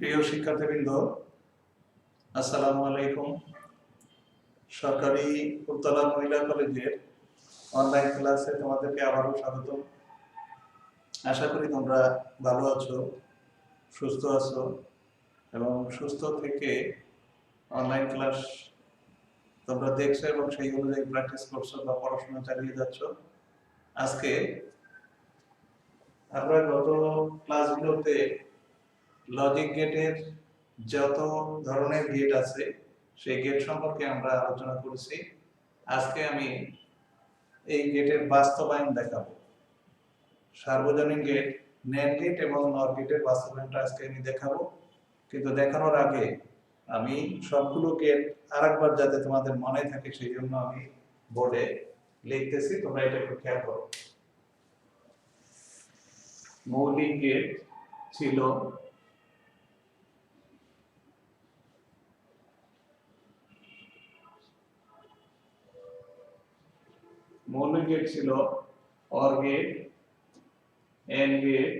প্রিয় শিক্ষার্থীবৃন্দ, আসসালামু আলাইকুম। সরকারি উত্তরা মহিলা কলেজের অনলাইন ক্লাসে তোমাদেরকে আবারও স্বাগত। আশা করি তোমরা ভালো আছো, সুস্থ আছো এবং সুস্থ থেকে অনলাইন ক্লাস তোমরা দেখছো এবং সেই অনুযায়ী প্র্যাকটিস করছো বা পড়াশোনা চালিয়ে যাচ্ছ। আজকে আমরা গত ক্লাসগুলোতে লজিক গেটের যত ধরনের গেট আছে সেই গেট সম্পর্কে আমরা আলোচনা করেছি। আজকে আমি এই গেটের বাস্তবায়ন দেখাবো। সার্বজনীন গেট, ন্যান্ড গেট এবং নর গেটের বাস্তবায়নটা আজকে আমি দেখাবো। কিন্তু দেখানোর আগে আমি সবগুলো গেট আরেকবার যাতে তোমাদের মনে থাকে সেই জন্য আমি বোর্ডে লিখতেছি, তোমরা এটা একটু খেয়াল করো। মৌলিক গেট ছিল মৌলিক গেট ছিল অর গেট, এন্ড গেট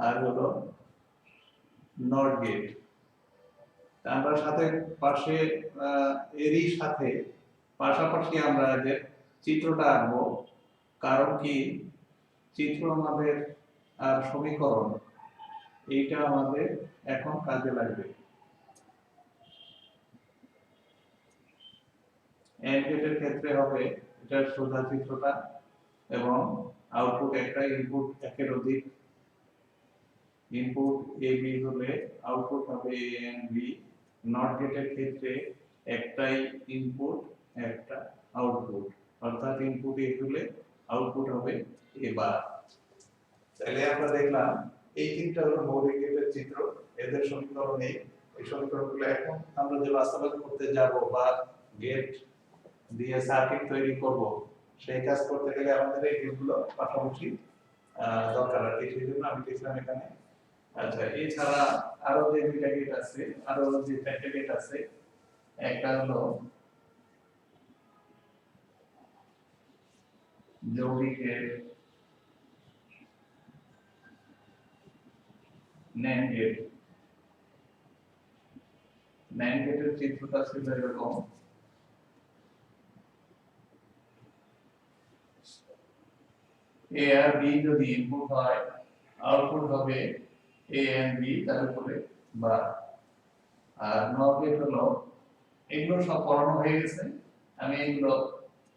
আর হলো নট গেট। আমরা সাথে পাশে এরই সাথে পাশাপাশি আমরা এদের চিত্রটা আঁকবো। কারণ কি, চিত্র আমাদের আর সমীকরণ এইটা আমাদের এখন কাজে লাগবে। এন্ড গেটের ক্ষেত্রে হবে এটা সোজা চিত্রটা এবং আউটপুট একটা, ইনপুট একের অধিক। ইনপুট এ বি হলে আউটপুট হবে এ এন্ড বি। নট গেটের ক্ষেত্রে একটাই ইনপুট একটা আউটপুট, অর্থাৎ ইনপুট এ হলে আউটপুট হবে এ বার। তাহলে আমরা দেখলাম এই তিনটা হলো মৌলিক গেটের চিত্র, এদের সমীকরণ এই সমীকরণগুলো এখন আমরা যে বাস্তবায়ন করতে যাব বা গেট দিয়ে সার্কিট তৈরি করব, সেই কাজ করতে গেলে আমাদের এই গেটগুলো পাশাপাশি দরকার আছে। সেই জন্য আমি লিখলাম এখানে। আচ্ছা, এছাড়া আরো যে দুইটা গেট আছে, আরো যে চারটা গেট আছে, একটা হলো যৌগিক গেট, ন্যান্ড গেট। ন্যান্ড গেটের চিত্রটা ছিল এরকম। এ আর বি যদি ইনপুট হয়, আউটপুট হবে এ এন্ড বি তার উপরে বার। আর নট গেট হলো, এগুলো সব পড়ানো হয়ে গেছে, আমি এগুলো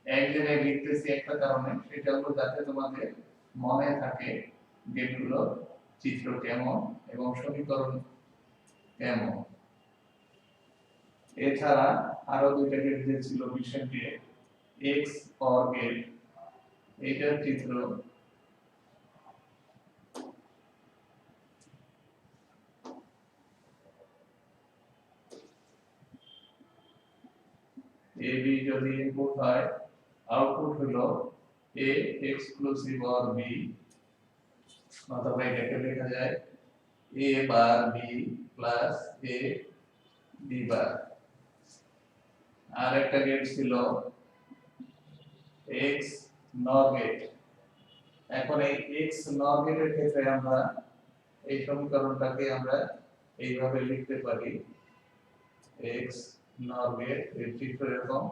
এক জায়গায় লিখতেছি একটা কারণে, সেটা হলো যাতে তোমাদের মনে থাকে গেটগুলো চিত্র কেমন এবং সমীকরণ কেমন। এছাড়া আরো দুইটা গেট যে ছিল বিশেষ গেট, এক্স অর গেট, এইটার চিত্র এ বি যদি ইনপুট হয়, আউটপুট হলো এ এক্সক্লুসিভ অর বি, অথবা এটাকে লেখা যায় এ bar B plus A B বার। আর একটা গেট ছিল এক্স নর গেট। এখন এই এক্স নর গেটের ক্ষেত্রে আমরা এই সমীকরণটাকে আমরা এইভাবে লিখতে পারি, এক্স নর গেট এর চিত্র এরকম।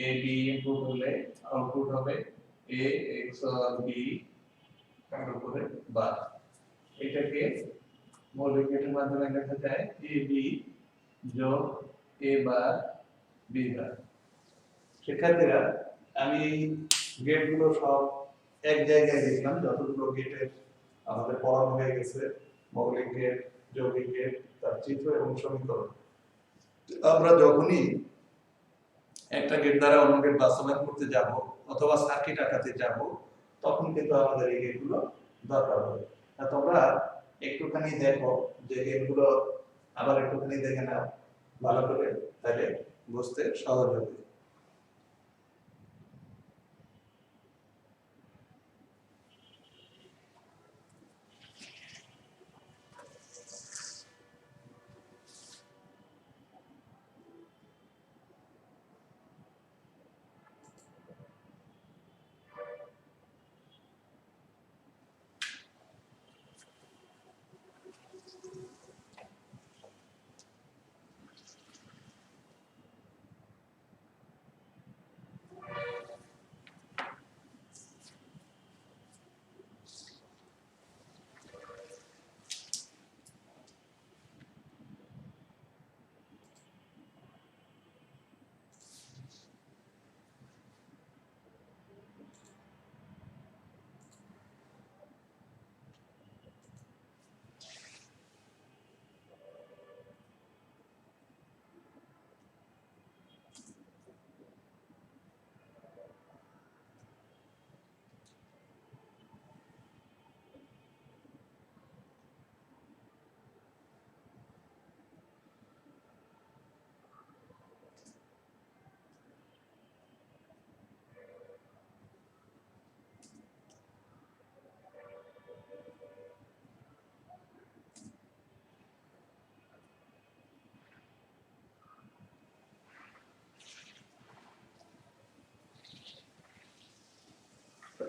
এ বি ইনপুট হলে আউটপুট হবে এ এক্স অর বি তার উপরে বার। এটাকে মৌলিক গেটের মাধ্যমে লেখা যায় এ বি যোগ এ বার বি বার। শিক্ষার্থীরা, আমি এই গেটগুলো সব এক জায়গায় লিখলাম, যতগুলো গেটের আমাদের পড়ানো হয়ে গেছে, মৌলিক গেট, যৌগিক গেট, তার চিত্র এবং সমীকরণ। আমরা যখনই একটা গেট দ্বারা অন্য গেট বাস্তবায়ন করতে যাব অথবা সার্কিট আঁকাতে যাব, তখন কিন্তু আমাদের এই গেটগুলো দরকার হবে। তোমরা একটুখানি দেখো যে গেটগুলো আবার একটুখানি দেখে নাও ভালো করে, তাহলে বুঝতে সহজ হবে।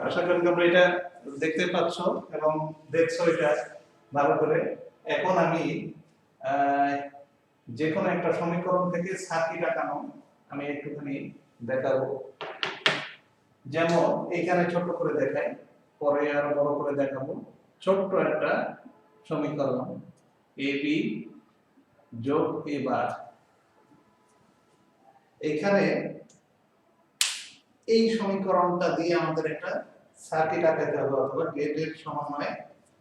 আশা করি তোমরা এটা দেখতে পাচ্ছ এবং দেখছো এটা ভালো করে। এখন আমি যে কোনো একটা সমীকরণ থেকে সার্কিট আঁকানো আমি একটুখানি দেখাবো। যেমন এখানে ছোট করে দেখাই, পরে আরো বড় করে দেখাবো। ছোট্ট একটা সমীকরণ ab যোগ a বার। এখানে এই সমীকরণটা দিয়ে আমাদের একটা সার্কিট আঁকাতে হবে, অথবা গেটের সমন্বয়ে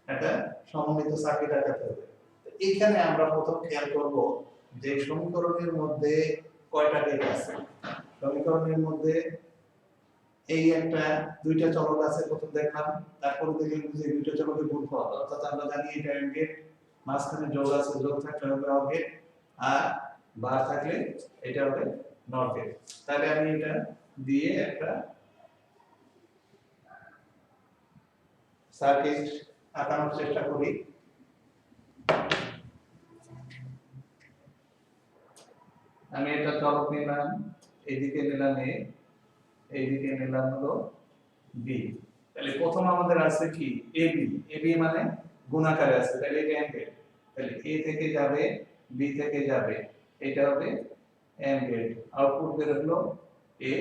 একটা সমন্বিত সার্কিট আঁকাতে হবে। এইখানে আমরা প্রথম খেয়াল করব যে সমীকরণের মধ্যে কয়টা গেট আছে। সমীকরণের মধ্যে এই একটা দুইটা চলক আছে প্রথম দেখলাম, তারপর দেখলাম যে দুইটা চলকের গুণফল, অর্থাৎ আমরা জানি এটা এন্ড গেট, মাঝখানে যোগ আছে, যোগ থাকলে হবে অর গেট, আর বার থাকলে এটা হবে নট গেট। তাহলে আমি এটা দিয়ে একটা সার্কিট আঁকানোর চেষ্টা করি। আমি এটা চলক নিলাম, এইদিকে নিলাম এ, এইদিকে নিলাম হলো বি। তাহলে প্রথম আমাদের আছে কি এবি, এবি মানে গুণাকারে আছে, তাহলে এটা এন্ড গেট। তাহলে এ থেকে যাবে, বি থেকে যাবে, এটা হবে এন্ড গেট। আউটপুট বের হলো এ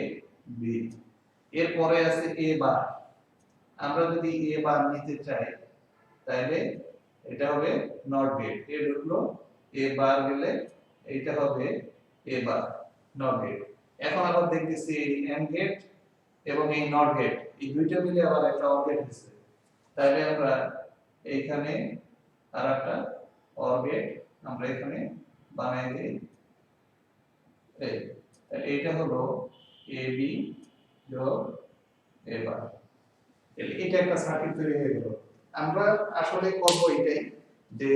বি। এরপরে আছে এ বার। আমরা যদি এ বার নিতে চাই তাহলে এটা হবে নট গেট। এ ঢুকলো, এ বার গেলে এটা হবে এ বার, নট গেট। এখন আবার দেখতেছি এই এন্ড গেট এবং এই নট গেট, এই দুইটা মিলে আবার একটা অর গেট হচ্ছে। তাহলে আমরা এইখানে আরেকটা অর গেট আমরা এখানে বানাই দিই। এই তাহলে এটা হলো এ বি যোগ এ বার। এটা একটা সার্কিট তৈরি হয়ে গেল। আমরা আসলে করব এটাই যে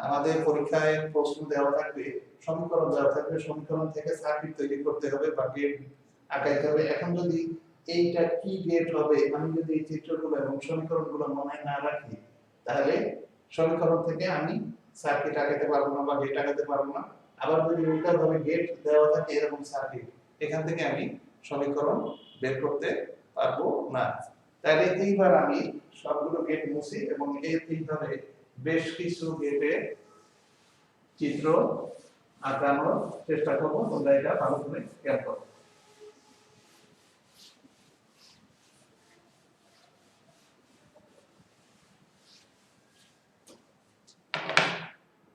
আমাদের পরীক্ষায় প্রশ্ন দেওয়া থাকবে, সমীকরণ দেওয়া থাকবে, সমীকরণ থেকে সার্কিট তৈরি করতে হবে বা গেট আঁকাইতে হবে। এখন যদি এইটা কি গেট হবে, আমি যদি এই চিত্রগুলো এবং সমীকরণগুলো মনে না রাখি তাহলে সমীকরণ থেকে আমি সার্কিট আঁকাতে পারবো না বা গেট আঁকাতে পারবো না। আবার যদি উল্টা ভাবে গেট দেওয়া থাকে এরকম সার্কিট, এখান থেকে আমি সমীকরণ বের করতে পারবো না। তাহলে এইবার আমি সবগুলো গেট মুছি এবং এইভাবে বেশ কিছু গেটের চিত্র আঁকানোর চেষ্টা করবো। তোমরা এটা ভালো করে খেয়াল করো।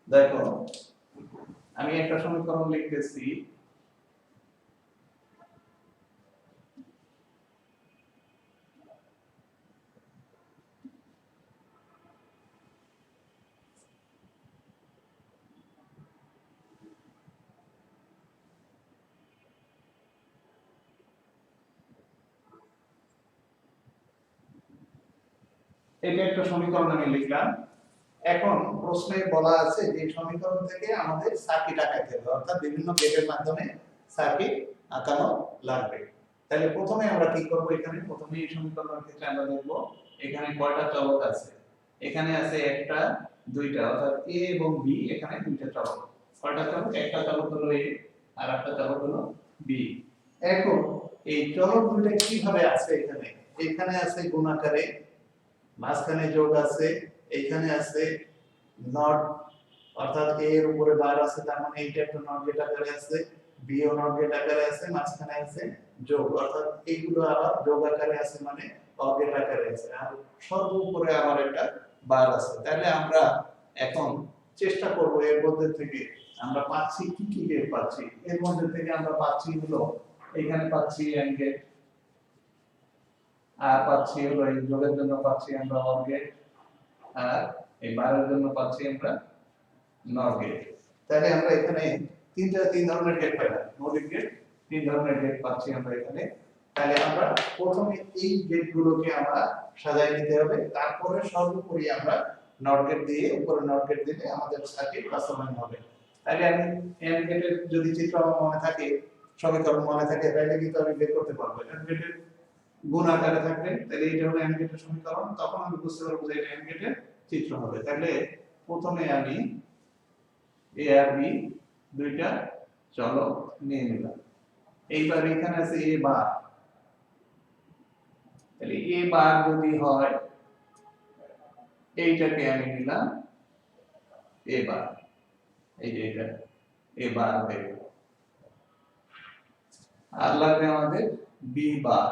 দেখো আমি একটা সমীকরণ লিখতেছি, এটা একটা সমীকরণ আমি লিখলাম। এখন প্রশ্নে বলা আছে যে সমীকরণ থেকে আমাদের সার্কিট আঁকাতে হবে, অর্থাৎ বিভিন্ন গেটের মাধ্যমে সার্কিট আঁকানো লাগবে। তাহলে প্রথমে আমরা কি করব, এখানে প্রথমে এই সমীকরণের ক্ষেত্রে আমরা দেখব এখানে কয়টা চলক আছে। এখানে আছে একটা, দুইটা, অর্থাৎ এ এবং বি, এখানে দুইটা চলক। কয়টা চলক? একটা চলক হলো এ আর একটা চলক হলো বি। এখন এই চলক দুটো কিভাবে আছে, এখানে এখানে আছে গুণাকারে, মাঝখানে যোগ আছে, এখানে আছে নট, অর্থাৎ a এর উপরে বার আছে, তার মানে এইটা একটা নট গেট আকারে আছে, b ও নট গেট আকারে আছে, মাঝখানে আছে যোগ, অর্থাৎ এইগুলো আবার যোগ আকারে আছে, মানে অর গেট আকারে আছে, আর সর্ব উপরে আবার একটা বার আছে। তাহলে আমরা এখন চেষ্টা করব এর মধ্যে থেকে আমরা পাচ্ছি কি কি গেট পাচ্ছি। এর মধ্যে থেকে আমরা পাচ্ছি হলো এখানে পাচ্ছি এন্ড গেট, আর পাচ্ছি হলো এই যোগের জন্য পাচ্ছি আমরা অর গেট, আর এই বারের জন্য পাচ্ছি আমরা নট গেট। তাহলে আমরা এখানে তিন ধরনের গেট পাইলাম, মৌলিক গেট তিন ধরনের গেট পাচ্ছি আমরা এখানে। তাহলে আমরা প্রথমে এই গেটগুলোকে আমরা সাজাই নিতে হবে, তারপরে সর্বোপরি আমরা নট গেট দিয়ে, উপরে নট গেট দিলে আমাদের সার্কিট বাস্তবায়ন হবে। তাহলে আমি এন্ড গেটের যদি চিত্র আমার মনে থাকে, সমীকরণ মনে থাকে, তাহলে কিন্তু আমি বের করতে পারবো। এন্ড গেটের গুণ আকারে থাকবে, তাহলে এটা হলো এন্ড গেটের সমীকরণ, তখন আমি বুঝতে পারবো যে এটা এন্ড গেটের চিত্র হবে। তাহলে প্রথমে আমি এ আর বি দুইটা চলক নিয়ে নিলাম। এইবার এখানে আছে এ বার, তাহলে এ বার যদি হয় এইটাকে আমি নিলাম এ বার, এই যে এটা এ বার হয়ে গেল। আর লাগবে আমাদের বি বার,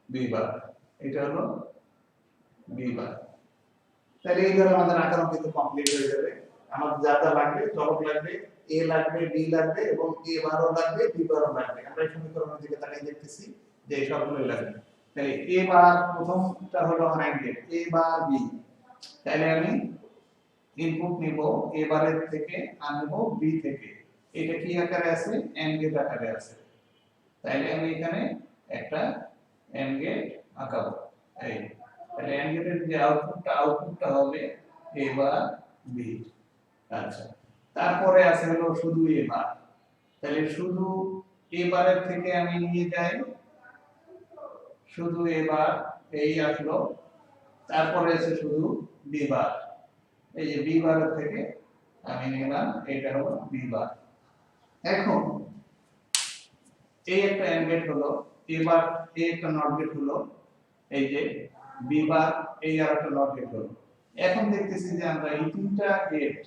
বি বার এটা হলো বি বার। তাহলে এইভাবে আমাদের আঁকানো কিন্তু কমপ্লিট হয়ে যাবে। আমাদের যা যা লাগবে চলক লাগবে, এ লাগবে, বি লাগবে এবং এ বারও লাগবে, বি বারও লাগবে। আমরা এই সমীকরণের দিকে তাকাই দেখতেছি যে এই সবগুলো লাগবে। তাহলে এ বার প্রথমটা হলো AND gate A bar B. তাহলে আমি ইনপুট নিব এ বারের থেকে আর নেব বি থেকে। এটা কি আকারে আছে? AND গেট আকারে আছে। তাহলে আমি এখানে একটা AND গেট আঁকাবো। এই তাহলে AND গেটের যে আউটপুটটা হবে এ বার বি। আচ্ছা, তারপরে আছে হলো শুধু এ বার। তাহলে শুধু এ বারের থেকে আমি নিয়ে যাই শুধু এ বার, এই আসলো। তারপরে আছে শুধু বি বার, এই যে বি বারের থেকে আমি নিলাম, এটা হলো বি বার। এখন এই একটা AND গেট হলো, এবার এই একটা নট গেট হলো, এই যে বি বার, এই আর একটা নট গেট হলো। এখন দেখতেছি যে আমরা এই তিনটা গেট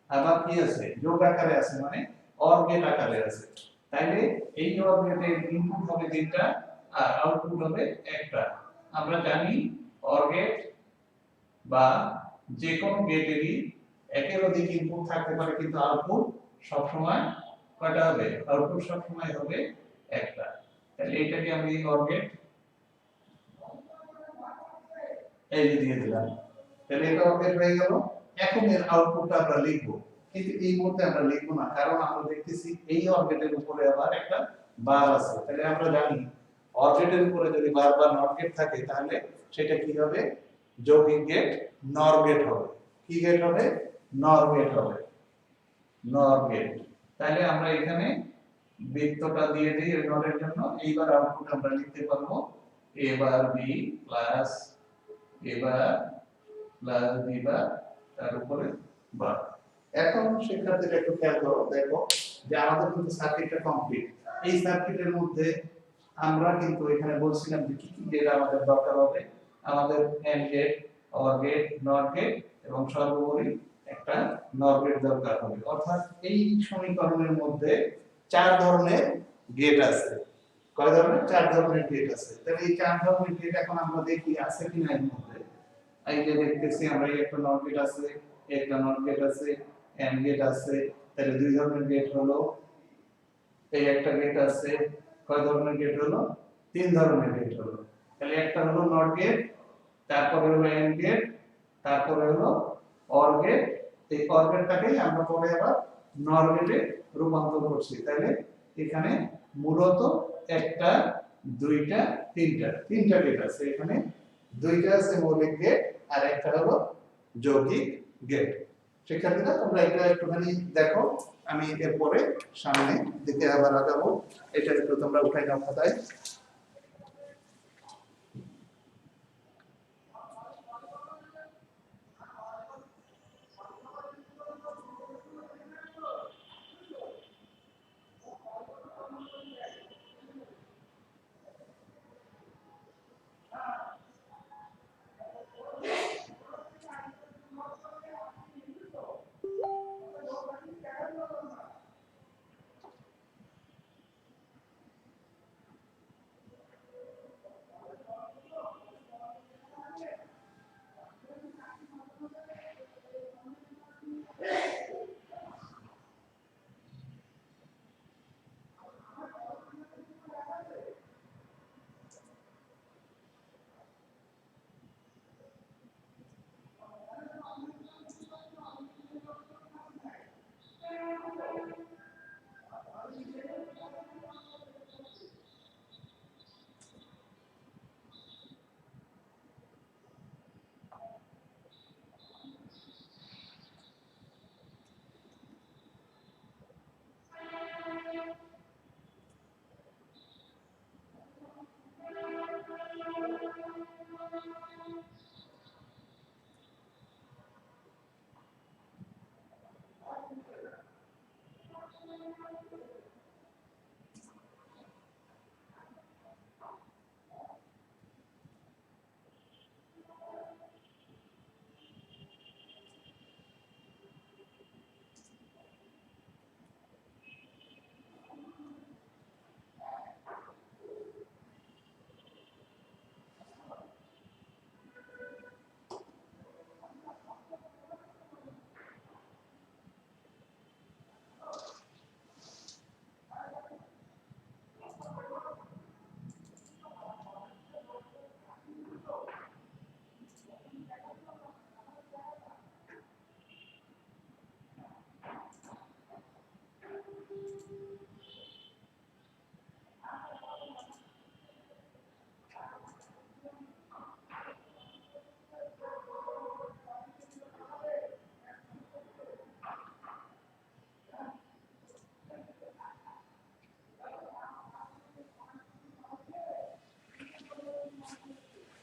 আবার কি আছে? যোগ আকারে আছে, মানে অর গেট আকারে আছে। তাইলে এই অর গেটের ইনপুট হবে তিনটা আর আউটপুট হবে একটা। আমরা জানি অর গেট বা যে কোনো গেটেরই একের অধিক ইনপুট থাকতে পারে, কিন্তু আউটপুট সব সময় কয়টা হবে? আউটপুট সব সময় হবে একটা। তাহলে এইটাকে আমি অর গেট এই যে দিয়ে দিলাম। তাহলে এটা অর গেট হয়ে গেল। এখন এর আউটপুটটা আমরা লিখব, কিন্তু এই মুহূর্তে আমরা লিখব না, কারণ আমরা দেখতেছি এই অর গেটের উপরে আবার একটা বার আছে। তাহলে আমরা জানি অর গেটের উপরে যদি বার বা নট গেট থাকে তাহলে সেটা কি হবে? যৌগিক গেট, নর গেট হবে। কি গেট হবে? নর গেট হবে, নর গেট। তাহলে আমরা এখানে বৃত্তটা দিয়ে দিই এই নরের জন্য। এইবার আউটপুট আমরা লিখতে পারবো a bar b plus a bar plus b বার তার উপরে বার। এখন শিক্ষার্থীরা একটু খেয়াল করো, দেখো যে আমাদের কিন্তু সার্কিটটা কমপ্লিট। এই সার্কিটের মধ্যে আমরা কিন্তু এখানে বলছিলাম যে কি কি গেট আমাদের দরকার হবে। আমাদের and gate, or gate, not gate এবং সর্বোপরি একটা নর গেট দরকার হবে। অর্থাৎ এই সমীকরণের মধ্যে চার ধরনের গেট আছে। কয় ধরনের? চার ধরনের গেট আছে। তাহলে এই চার ধরনের গেট এখন আমরা দেখি আছে কিনা এর মধ্যে। এই যে দেখতেছি আমরা একটা নট গেট আছে, একটা নট গেট আছে, এন্ড গেট আছে। তাহলে দুই ধরনের গেট হলো, এই একটা গেট আছে। কয় ধরনের গেট হলো? তিন ধরনের গেট হলো। তাহলে একটা হলো নট গেট, তারপরে হলো এন্ড গেট, তারপরে হলো অর গেট। এই অর গেটটাকেই আমরা পরে আবার নর গেটে রূপান্তর করছি। তাহলে এখানে মূলত একটা, দুইটা, তিনটা গেট আছে। এখানে দুইটা আছে মৌলিক গেট আর একটা হলো যৌগিক গেট। শিক্ষার্থীরা তোমরা এটা একটুখানি দেখো, আমি এরপরে সামনে দিকে আবার আগাবো। এটা একটু তোমরা উঠাই নাও খাতায়।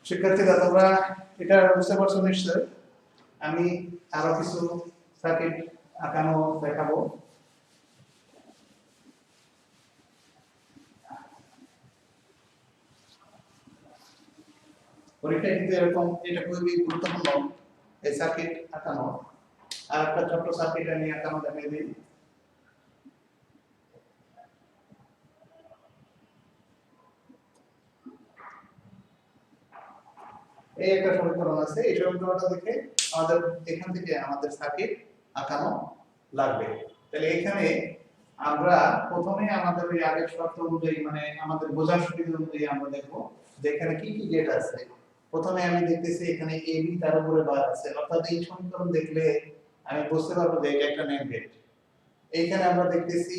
শিক্ষার্থীরা তোমরা এটা বুঝতে পারছো নিশ্চয়। আমি আরো কিছু সার্কিট আঁকানো দেখাবো। পরীক্ষায় কিন্তু এরকম এটা খুবই গুরুত্বপূর্ণ এই সার্কিট আঁকানো। আর একটা ছোট্ট সার্কিট আমি আঁকানো দেখিয়ে দিই। এই একটা সমীকরণ আছে, এই সমীকরণটা দেখে আমাদের এখান থেকে আমাদের সার্কিট আঁকানো লাগবে। তাহলে এখানে আমরা প্রথমে আমাদের ওই আগের শর্ত অনুযায়ী মানে আমাদের বোঝার সুবিধা অনুযায়ী আমরা দেখবো যে এখানে কি কি গেট আছে। প্রথমে আমি দেখতেছি এখানে এ বি তার উপরে বার আছে, অর্থাৎ এই সমীকরণ দেখলে আমি বুঝতে পারবো যে এটা একটা NAND গেট। এইখানে আমরা দেখতেছি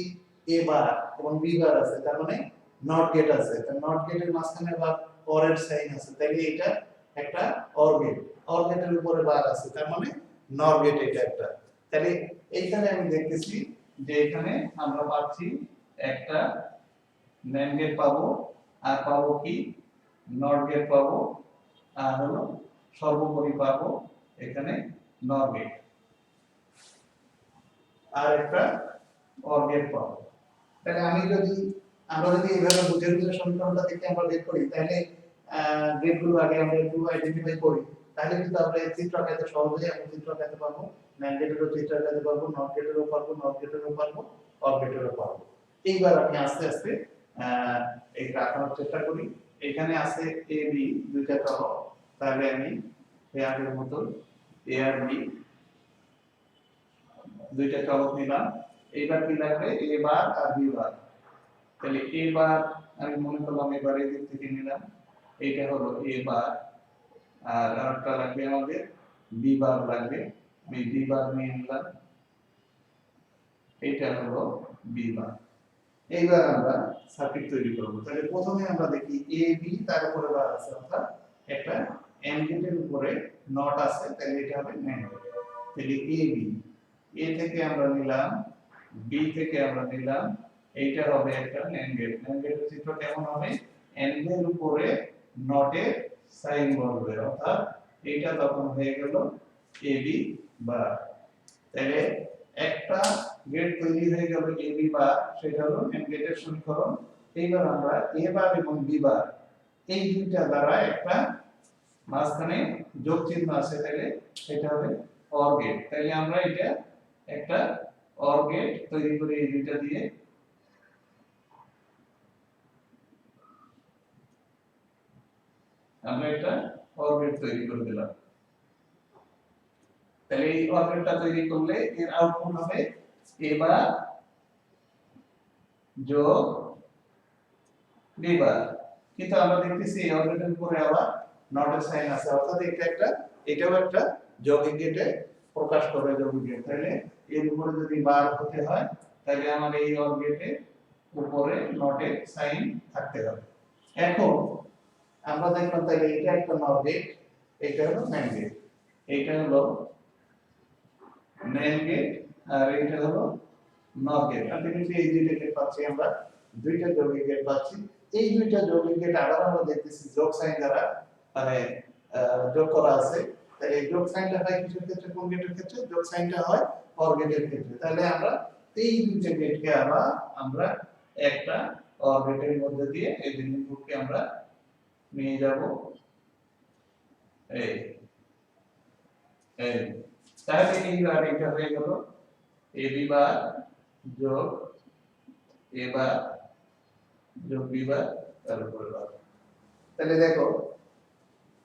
এ বার এবং বি বার আছে, তার মানে নট গেট আছে। তার নট গেটের মাঝখানে বা অর এর সাইন আছে, তাহলে এটা একটা অর গেট। অর গেটের উপরে বার আছে, তার মানে নর গেট এটা একটা। তাহলে এইখানে আমি দেখতেছি যে এখানে আমরা পাচ্ছি একটা NAND গেট পাবো, আর পাবো কি নট গেট পাবো, আর হলো সর্বোপরি পাবো এখানে নর গেট, আর একটা অর গেট পাবো। তাহলে আমরা যদি এইভাবে বুঝে বুঝে সমীকরণটা দেখে আমরা বের করি, তাহলে গেটগুলো আগে আমরা একটু আইডেন্টিফাই করি, তাহলে কিন্তু আমরা এই চিত্র আঁকাতে সহজেই আমরা চিত্র আঁকাতে পারবো। NAND গেটেরও চিত্র আঁকাতে পারবো, নট গেটেরও পারবো, নট গেটেরও পারবো, অর গেটেরও পারবো। এইবার আমি আস্তে আস্তে এই আঁকানোর চেষ্টা করি। এখানে আছে এ বি দুইটা চলক, তাহলে আমি এই আগের মতো এ আর বি দুইটা চলক নিলাম। এইবার কি লাগবে এ বার আর বি বার। তাহলে এ বার আমি মনে করলাম এবার এই দিক থেকে নিলাম, এইটা হলো এ বার, আর আরেকটা লাগবে আমাদের বি বার লাগবে, আমি বি বার নিয়ে নিলাম, এইটা হলো বি বার। এইবার আমরা সার্কিট তৈরি করব। তাহলে প্রথমে আমরা দেখি এ বি তার উপরে বার আছে, অর্থাৎ একটা এন্ড গেটের উপরে নট আছে, তাহলে এটা হবে NAND গেট। তাহলে এ বি, এ থেকে আমরা নিলাম, বি থেকে আমরা নিলাম, এইটা হবে একটা NAND গেট। NAND গেটের চিত্র কেমন হবে, এন্ড এর উপরে নটের সাইন বলবে, অর্থাৎ এইটা তখন হয়ে গেল এ বি বার। তাহলে একটা গেট তৈরি হয়ে গেল এ বি বার, সেটা হলো NAND গেটের সমীকরণ। এইবার আমরা এ বার এবং বি বার এই দুইটা দ্বারা একটা মাঝখানে যোগ চিহ্ন আছে, তাহলে এটা হবে অর গেট। তাহলে আমরা এটা একটা অর গেট তৈরি করি এই দুইটা দিয়ে। আমরা একটা অর গেট তৈরি করে দিলাম। তাহলে এই অর গেটটা তৈরি করলে এর আউটপুট হবে এ বার যোগ বি বার। কিন্তু আমরা দেখতেছি এই অর গেটের উপরে আবার নটের সাইন আছে, অর্থাৎ এটাও একটা যৌগিক গেটে প্রকাশ করবে, যৌগিক গেট। তাহলে এর উপরে যদি বার হতে হয়, তাহলে আমাদের এই অর গেটে উপরে নটের সাইন থাকতে হবে। এখন আমরা দেখলাম তাহলে এটা একটা নট গেট, এটা হলো NAND গেট, এটা হলো NAND গেট, আর এটা হলো নট গেট। আলটিমেটলি এই দুইটা গেট পাচ্ছি আমরা, দুইটা যৌগিক গেট পাচ্ছি। এই দুইটা যৌগিক গেট আবার আমরা দেখতেছি যোগ সাইন দ্বারা মানে যোগ করা আছে। তাহলে এই যোগ সাইনটা হয় কিসের ক্ষেত্রে, কোন গেটের ক্ষেত্রে, যোগ সাইনটা হয় অর গেটের ক্ষেত্রে। তাহলে আমরা এই দুইটা গেটকে আবার আমরা একটা অর গেটের মধ্যে দিয়ে এই দুই ইনপুটকে আমরা নিয়ে যাব এই এই তাহলে এইবার এটা হয়ে গেল এ বি বার যোগ এ বার যোগ বি বার তার উপরে বার। তাহলে দেখো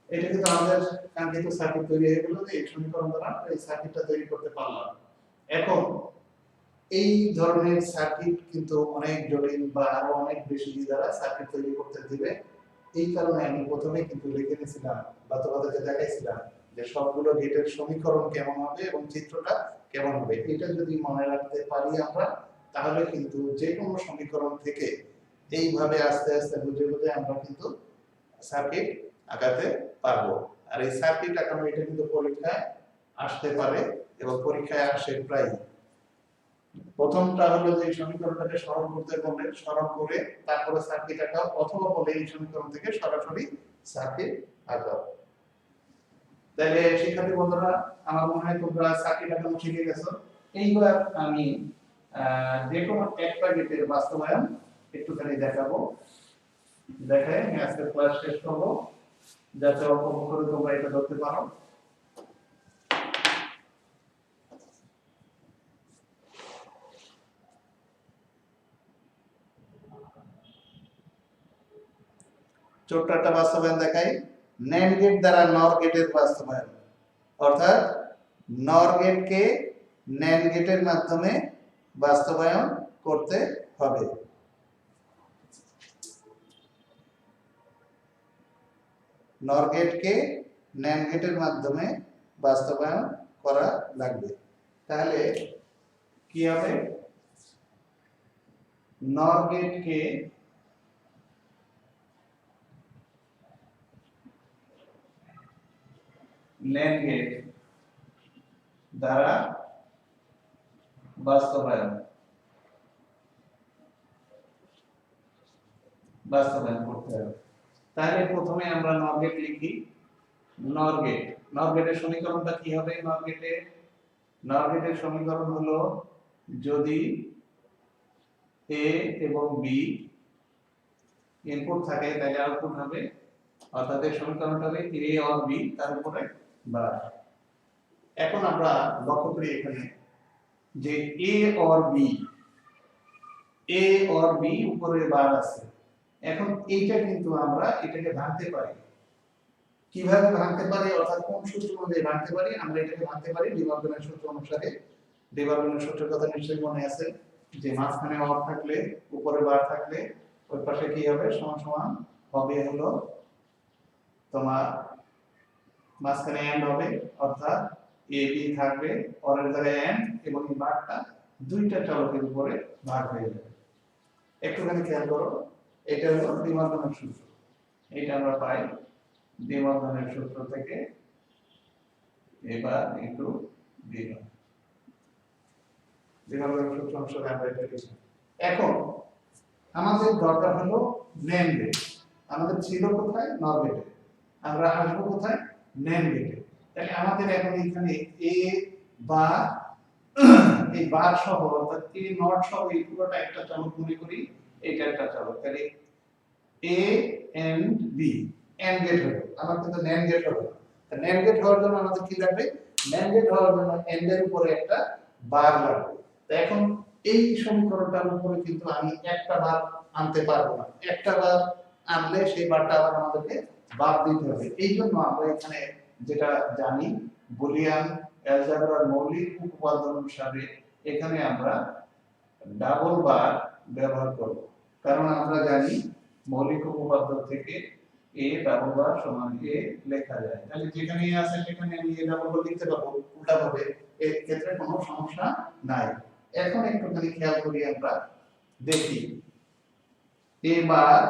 এটা কিন্তু আমাদের কাঙ্ক্ষিত সার্কিট তৈরি হয়ে গেল, যে এই সমীকরণ দ্বারা এই সার্কিটটা তৈরি করতে পারলাম। এখন এই ধরনের সার্কিট কিন্তু অনেক জটিল বা আরো অনেক বেশি দ্বারা সার্কিট তৈরি করতে দিবে। এই কারণে আমি প্রথমেই কিন্তু লিখে নিয়েছিলাম বা তোমাদেরকে দেখাইছিলাম যে সবগুলো গেটের সমীকরণ কেমন হবে এবং চিত্রটা কেমন হবে। এটা যদি মনে রাখতে পারি আমরা, তাহলে কিন্তু যে কোনো সমীকরণ থেকে এইভাবে আস্তে আস্তে বুঝে বুঝে আমরা কিন্তু সার্কিট আঁকাতে পারবো। আর এই সার্কিট আঁকানো এটা কিন্তু পরীক্ষায় আসতে পারে এবং পরীক্ষায় আসে প্রায়। প্রথমটা হলো যে এই সমীকরণটাকে সরল করতে বললে সরল করে তারপরে সার্কিট আঁকাও, অথবা বলে এই সমীকরণ থেকে সরাসরি সার্কিট আঁকাবো। তাহলে শিক্ষার্থী বন্ধুরা, আমার মনে হয় তোমরা সার্কিট আঁকানো শিখে গেছো। এইবার আমি যে কোনো একটা গেটের বাস্তবায়ন একটুখানি দেখাবো। দেখাই আমি আজকে ক্লাস শেষ করবো, যাতে অল্প করে তোমরা এটা ধরতে পারো। ছোট্ট একটা বাস্তবায়ন দেখাই। NAND গেট দ্বারা NOR গেটের বাস্তবায়ন, অর্থাৎ NOR গেটকে NAND গেটের মাধ্যমে বাস্তবায়ন করতে হবে। NOR গেটকে NAND গেটের মাধ্যমে বাস্তবায়ন করা লাগবে। তাহলে কি হবে? NOR গেটকে NAND গেট দ্বারা বাস্তবায়ন করতে হবে। তাহলে প্রথমে আমরা NOR গেট লিখি। NOR গেটের সমীকরণটা কি হবে? NOR গেটের সমীকরণ হলো, যদি A এবং B ইনপুট থাকে তাহলে আউটপুট হবে, অর্থাৎ এর সমীকরণটা হবে A or B তার উপরে বার। এখন আমরা লক্ষ্য করি এখানে যে A or B উপরে বার আছে। এখন এইটা কিন্তু আমরা এটাকে ভাঙতে পারি। কিভাবে ভাঙতে পারি, অর্থাৎ কোন সূত্র অনুযায়ী ভাঙতে পারি? আমরা এটাকে ভাঙতে পারি ডিভারজনের সূত্র অনুসারে। ডিভারজনের সূত্রের কথা নিশ্চয়ই মনে আছে, যে মাঝখানে অর থাকলে, উপরে বার থাকলে ওই পাশে কি হবে? সমান সমান হবে হলো তোমার মাঝখানে এন্ড হবে, অর্থাৎ এ বি থাকবে, অরের জায়গায় এন্ড, এবং এই বারটা দুইটা চলকের উপরে ভাগ হয়ে যাবে। একটুখানি খেয়াল করো, এটা হলো ডিভারজনের সূত্র। এটা আমরা পাই ডিভারজনের সূত্র থেকে এবার ইনটু ডিভার। ডিভারজনের সূত্র অনুসারে আমরা এটা লিখি। এখন আমাদের দরকার হলো NAND গেট। আমাদের ছিল কোথায়? NOR গেটে। আমরা আসবো কোথায়? NAND গেটে। তাহলে আমাদের এখন এখানে এ বা এই বার সহ, অর্থাৎ এ নট সহ এই পুরোটা একটা চলক মনে করি, এটা একটা চলক। তাহলে এ এন্ড বি এন্ড গেট হবে। আমার কিন্তু NAND গেট হবে। তা NAND গেট হওয়ার জন্য আমাদের কি লাগবে? NAND গেট হওয়ার জন্য এন্ড এর উপরে একটা বার লাগবে। তো এখন এই সমীকরণটার উপরে কিন্তু আমি একটা বার আনতে পারবো না। একটা বার আনলে সেই বারটা আবার আমাদেরকে বাদ দিতে হবে। এই জন্য আমরা এখানে যেটা জানি, বুলিয়ান অ্যালজেব্রার মৌলিক উপপাদ্য অনুসারে এখানে আমরা ডাবল বার ব্যবহার করব। কারণ আমরা জানি মৌলিক উপপাদ্য থেকে a ডাবল বার সমান a লেখা যায়। তাহলে যেখানে a আছে সেখানে আমি a ডাবল বার লিখতে পারবো উল্টাভাবে, এর ক্ষেত্রে কোনো সমস্যা নাই। এখন একটুখানি খেয়াল করি, আমরা দেখি a বার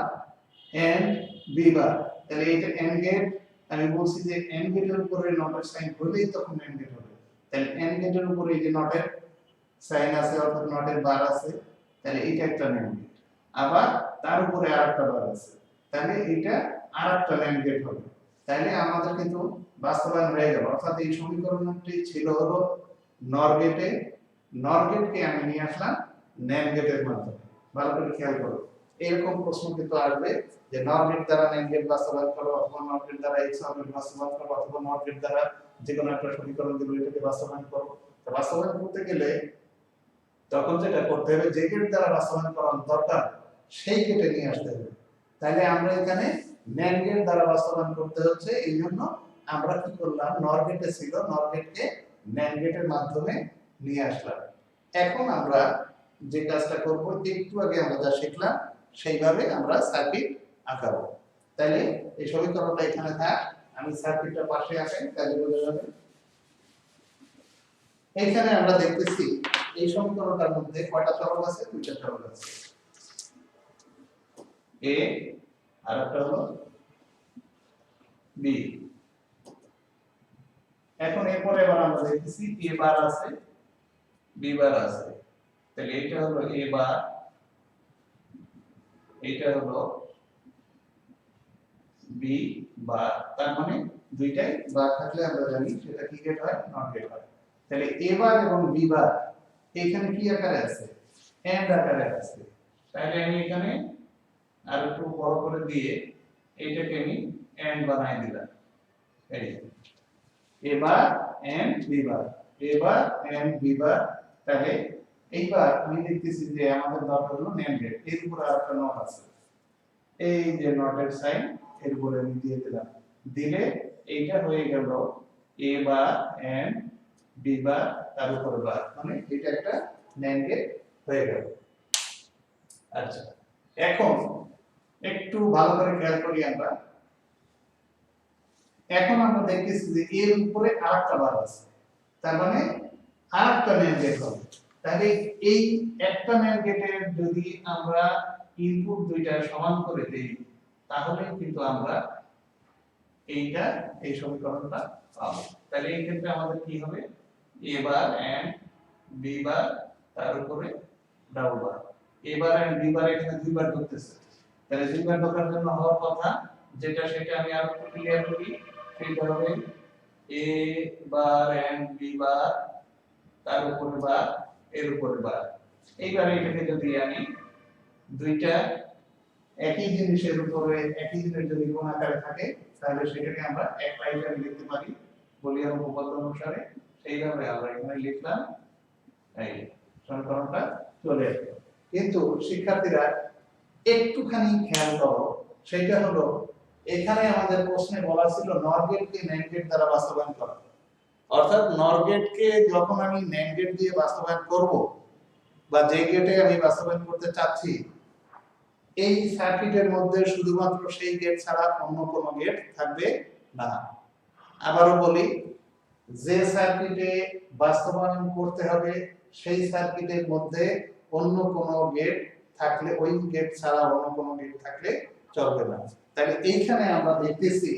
এন্ড b বার। তাহলে এটা এন্ড গেট, আমি বলছি যে এন্ড গেটের উপরে নটের সাইন হলেই তখন এন্ড গেট হবে। তাহলে এন্ড গেটের উপরে এই যে নটের সাইন আছে, অর্থাৎ নটের বার আছে, তাহলে এটা একটা NAND গেট। আবার তার উপরে আরেকটা বার আছে, তাহলে এটা আরেকটা NAND গেট হবে। তাহলে আমাদের কিন্তু বাস্তবায়ন হয়ে গেল। অর্থাৎ এই সমীকরণটি ছিল হলো NOR গেটে, NOR গেটকে আমি নিয়ে আসলাম NAND গেটের মাধ্যমে। ভালো করে খেয়াল করো, এরকম প্রশ্ন কিন্তু আসবে যে NOR গেট দ্বারা NAND গেট বাস্তবায়ন করো, অথবা NOR গেট দ্বারা XOR গেট বাস্তবায়ন করো, অথবা NOR গেট দ্বারা যে কোনো একটা সমীকরণ দিলে এটাকে বাস্তবায়ন করো। তো বাস্তবায়ন করতে গেলে তখন যেটা করতে হবে, যে গেট দ্বারা বাস্তবায়ন করার দরকার সেই গেটে নিয়ে আসতে হবে। তাহলে আমরা এখানে NAND গেট দ্বারা বাস্তবায়ন করতে হচ্ছে, এই জন্য আমরা কি করলাম, NOR গেটে ছিল, NOR গেটকে NAND গেটের মাধ্যমে নিয়ে আসলাম। এখন আমরা যে কাজটা করব, একটু আগে আমরা যা শিখলাম সেইভাবে আমরা সার্কিট আঁকাবো। তাহলে এই সমীকরণটা এখানে থাক, আমি সার্কিটটা পাশে আঁকাই, তাহলে বোঝা যাবে। এখানে আমরা দেখতেছি এই সমীকরণটার মধ্যে কয়টা চলক আছে? দুইটা চলক আছে, a আর একটা হলো b। এখন এরপরে এবার আমরা দেখতেছি a বার আছে, b বার আছে। তাহলে এটা হলো a বার, এটা হলো বি বার, তার মানে দুইটাই বার থাকলে আমরা জানি সেটা কি গেট হয়, নট গেট হয়। তাহলে এ বার এবং বি বার এখানে কি আকারে আছে, এন্ড আকারে আছে। তাহলে আমি এখানে আর একটু বড় করে দিয়ে এইটাকে আমি এন্ড বানাই দিলাম। এই এবার এন্ড বিবার, এবার এন্ড বিবার। তাহলে এইবার আমি দেখতেছি যে আমাদের দরকার হলো নেম গেট, এর উপর আরেকটা নট আছে, এই যে নটের সাইন এর উপরে আমি দিয়ে দিলাম, দিলে এইটা হয়ে গেল এ বার এন্ড বি বার তার উপর বার, মানে এটা একটা নেম গেট হয়ে গেল। আচ্ছা, এখন একটু ভালো করে খেয়াল করি আমরা। এখন আমরা দেখতেছি যে এর উপরে আরেকটা বার আছে, তার মানে আরেকটা নেম গেট হবে। তাহলে এই একটা নেম গেটের যদি আমরা ইনপুট দুইটা সমান করে দেই তাহলে কিন্তু আমরা এইটা এই সমীকরণটা পাবো। তাহলে এই ক্ষেত্রে আমাদের কি হবে, এ বার এন্ড বি বার তার উপরে double bar. A bar and B bar এখানে দুইবার করতেছে, তাহলে দুইবার ঢোকার জন্য হওয়ার কথা যেটা সেটা আমি আরো একটু ক্লিয়ার করি। সেটা হবে এ বার এন্ড বি বার তার উপরে বার এর উপরে বার। এইবার এটাকে যদি আমি দুইটা একই জিনিসের উপরে একই জিনিস যদি কোন আকারে থাকে তাহলে সেটাকে আমরা এক লাইনে লিখতে পারি বলিয়ান উপপাদ্য অনুসারে। সেইভাবে আমরা এখানে লিখলাম, এই সমীকরণটা চলে আসলো। কিন্তু শিক্ষার্থীরা একটুখানি খেয়াল করো, সেটা হলো এখানে আমাদের প্রশ্নে বলা ছিল নর গেটকে ন্যান্ড গেট দ্বারা বাস্তবায়ন করা, অর্থাৎ নর গেটকে যখন আমি ন্যান্ড গেট দিয়ে বাস্তবায়ন করব বা যে গেটে আমি বাস্তবায়ন করতে চাচ্ছি এই সার্কিটের মধ্যে শুধুমাত্র সেই গেট ছাড়া অন্য কোনো গেট থাকবে না। আবারও বলি, যে সার্কিটে বাস্তবায়ন করতে হবে সেই সার্কিটের মধ্যে অন্য কোনো গেট থাকলে ওই গেট ছাড়া অন্য কোনো গেট থাকলে চলবে না। তাহলে এইখানে আমরা দেখতেছি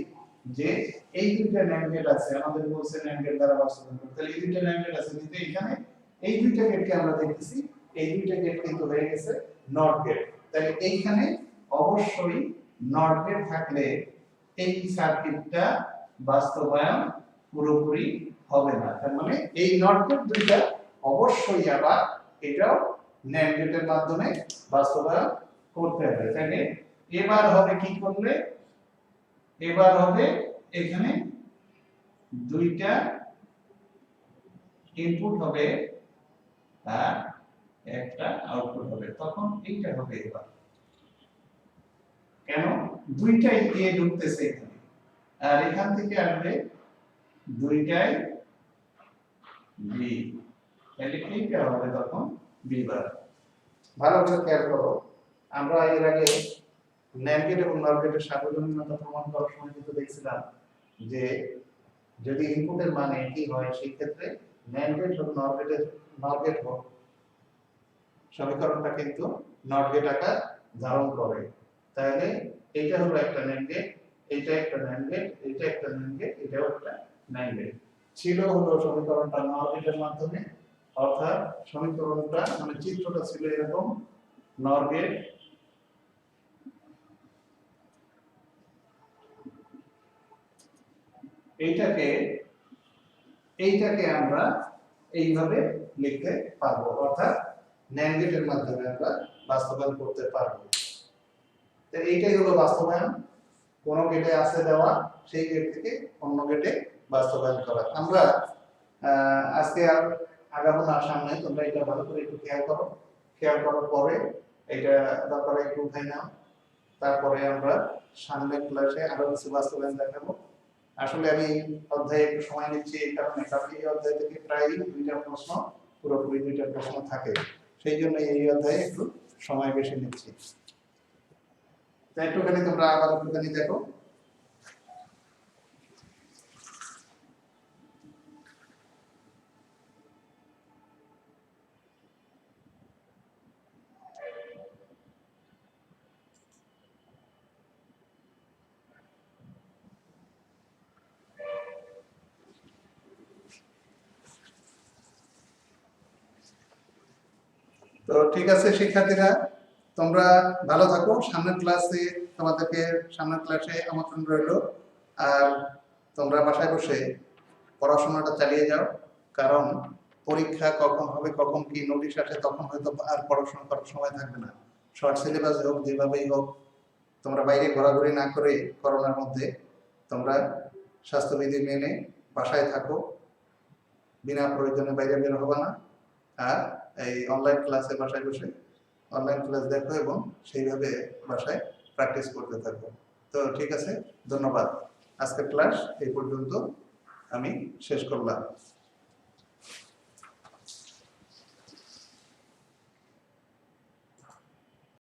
যে এই দুইটা ন্যান্ড গেট আছে, আমাদের বলছে ন্যান্ড গেট দ্বারা বাস্তবায়ন করতে, তাহলে এই দুইটা ন্যান্ড গেট আছে, কিন্তু এখানে এই দুইটা গেটকে আমরা দেখতেছি এই দুইটা গেট কিন্তু হয়ে গেছে নট গেট। তাহলে এইখানে অবশ্যই নট গেট থাকলে এই সার্কিটটা বাস্তবায়ন পুরোপুরি হবে না। তার মানে এই নট গেট দুইটা অবশ্যই আবার এটাও ন্যান্ড গেটের মাধ্যমে বাস্তবায়ন করতে হবে। তাহলে এবার হবে কি করলে, এবার হবে এখানে দুইটা ইনপুট হবে আর একটা আউটপুট হবে, তখন এইটা হবে এবার। কেন, দুইটাই এ ঢুকতেছে এখানে আর এখান থেকে আসবে দুইটাই বি, তাহলে এইটা হবে তখন বি বার। ভালো করে খেয়াল করো, আমরা এর আগে ন্যান্ড গেট এবং নর গেটের সার্বজনীনতা প্রমাণ করার সময় কিন্তু দেখছিলাম যে যদি ইনপুটের মান একই হয় সেই ক্ষেত্রে ন্যান্ড গেট এবং নর গেট হোক সমীকরণটা কিন্তু নট গেট আকার ধারণ করে। তাহলে এইটা হলো একটা ন্যান্ড গেট, এইটা একটা ন্যান্ড গেট, এইটা একটা ন্যান্ড গেট, এটাও একটা ন্যান্ড গেট। ছিল হলো সমীকরণটা নর গেটের মাধ্যমে, অর্থাৎ সমীকরণটা মানে চিত্রটা ছিল এরকম, নর গেট এইটাকে আমরা এইভাবে লিখতে পারবো, অর্থাৎ ন্যান্ড গেটের মাধ্যমে আমরা বাস্তবায়ন করতে পারবো। তো এইটাই হলো বাস্তবায়ন, কোন গেটে আছে দেওয়া সেই গেট থেকে অন্য গেটে বাস্তবায়ন করা। আমরা আজকে আর আগাবো না সামনে, তোমরা এটা ভালো করে একটু খেয়াল করো, খেয়াল করার পরে এটা দরকার একটু উঠাই নাও, তারপরে আমরা সামনের ক্লাসে আরো কিছু বাস্তবায়ন দেখাবো। আসলে আমি অধ্যায়ে একটু সময় নিচ্ছি এই কারণে, কারণ এই অধ্যায় থেকে প্রায় দুইটা প্রশ্ন, পুরোপুরি দুইটা প্রশ্ন থাকে, সেই জন্য এই অধ্যায়ে একটু সময় বেশি নিচ্ছি। তাই একটুখানি তোমরা আবার একটুখানি দেখো। তো ঠিক আছে শিক্ষার্থীরা, তোমরা ভালো থাকো, সামনের ক্লাসে তোমাদেরকে সামনের ক্লাসে আমন্ত্রণ রইল। আর তোমরা বাসায় বসে পড়াশোনাটা চালিয়ে যাও, কারণ পরীক্ষা কখন হবে, কখন কি নোটিশ আসে, তখন হয়তো আর পড়াশোনা করার সময় থাকবে না। শর্ট সিলেবাস হোক, যেভাবেই হোক, তোমরা বাইরে ঘোরাঘুরি না করে করোনার মধ্যে তোমরা স্বাস্থ্যবিধি মেনে বাসায় থাকো, বিনা প্রয়োজনে বাইরে বের হবে না। আর এই অনলাইন ক্লাসে বাসায় বসে অনলাইন ক্লাস দেখো এবং সেইভাবে বাসায় প্র্যাকটিস করতে থাকো। তো ঠিক আছে, ধন্যবাদ। আজকের ক্লাস এই পর্যন্ত আমি শেষ করলাম।